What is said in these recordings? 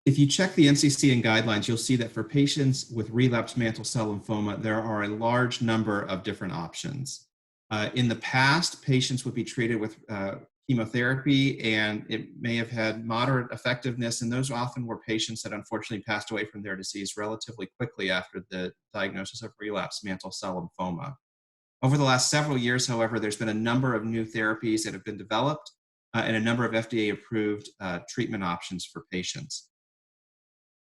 If you check the NCCN guidelines, you'll see that for patients with relapsed mantle cell lymphoma, there are a large number of different options. In the past, patients would be treated with chemotherapy, and it may have had moderate effectiveness, and those often were patients that unfortunately passed away from their disease relatively quickly after the diagnosis of relapsed mantle cell lymphoma. Over the last several years, however, there's been a number of new therapies that have been developed and a number of FDA-approved treatment options for patients.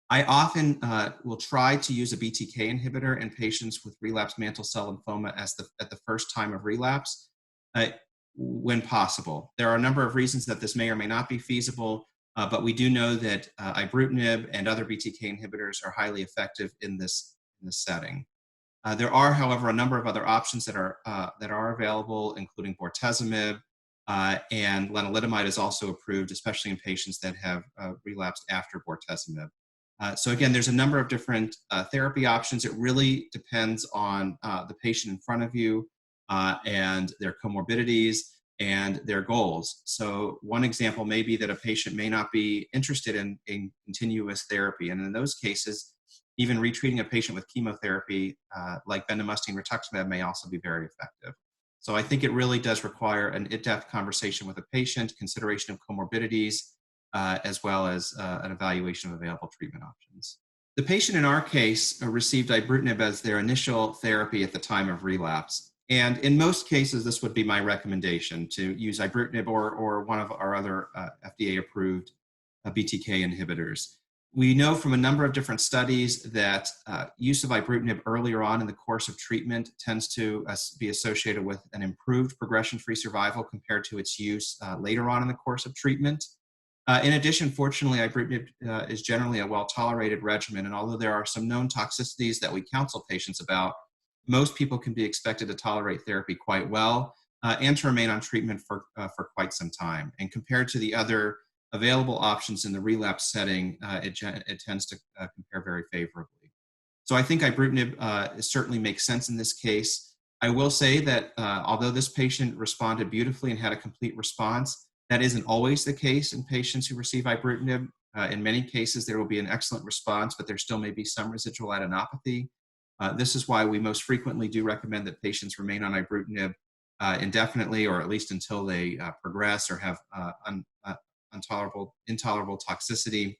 I often will try to use a BTK inhibitor in patients with relapsed mantle cell lymphoma at the first time of relapse when possible. There are a number of reasons that this may or may not be feasible, but we do know that ibrutinib and other BTK inhibitors are highly effective in this setting. There are, however, a number of other options that are available, including bortezomib, and lenalidomide is also approved, especially in patients that have relapsed after bortezomib. So again, there's a number of different therapy options. It really depends on the patient in front of you and their comorbidities and their goals. So one example may be that a patient may not be interested in continuous therapy. And in those cases, even retreating a patient with chemotherapy like bendamustine rituximab may also be very effective. So I think it really does require an in-depth conversation with a patient, consideration of comorbidities, as well as an evaluation of available treatment options. The patient in our case received ibrutinib as their initial therapy at the time of relapse. And in most cases, this would be my recommendation to use ibrutinib or one of our other FDA-approved BTK inhibitors. We know from a number of different studies that use of ibrutinib earlier on in the course of treatment tends to be associated with an improved progression-free survival compared to its use later on in the course of treatment. In addition, fortunately, ibrutinib is generally a well-tolerated regimen, and although there are some known toxicities that we counsel patients about, most people can be expected to tolerate therapy quite well and to remain on treatment for quite some time. And compared to the other available options in the relapse setting, it tends to compare very favorably. So I think ibrutinib certainly makes sense in this case. I will say that although this patient responded beautifully and had a complete response, that isn't always the case in patients who receive ibrutinib. In many cases, there will be an excellent response, but there still may be some residual adenopathy. This is why we most frequently do recommend that patients remain on ibrutinib indefinitely, or at least until they progress or have intolerable toxicity.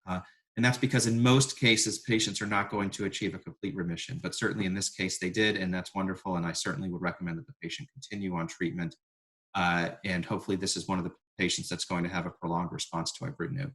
And that's because in most cases, patients are not going to achieve a complete remission. But certainly in this case, they did, and that's wonderful. And I certainly would recommend that the patient continue on treatment. And hopefully this is one of the patients that's going to have a prolonged response to ibrutinib.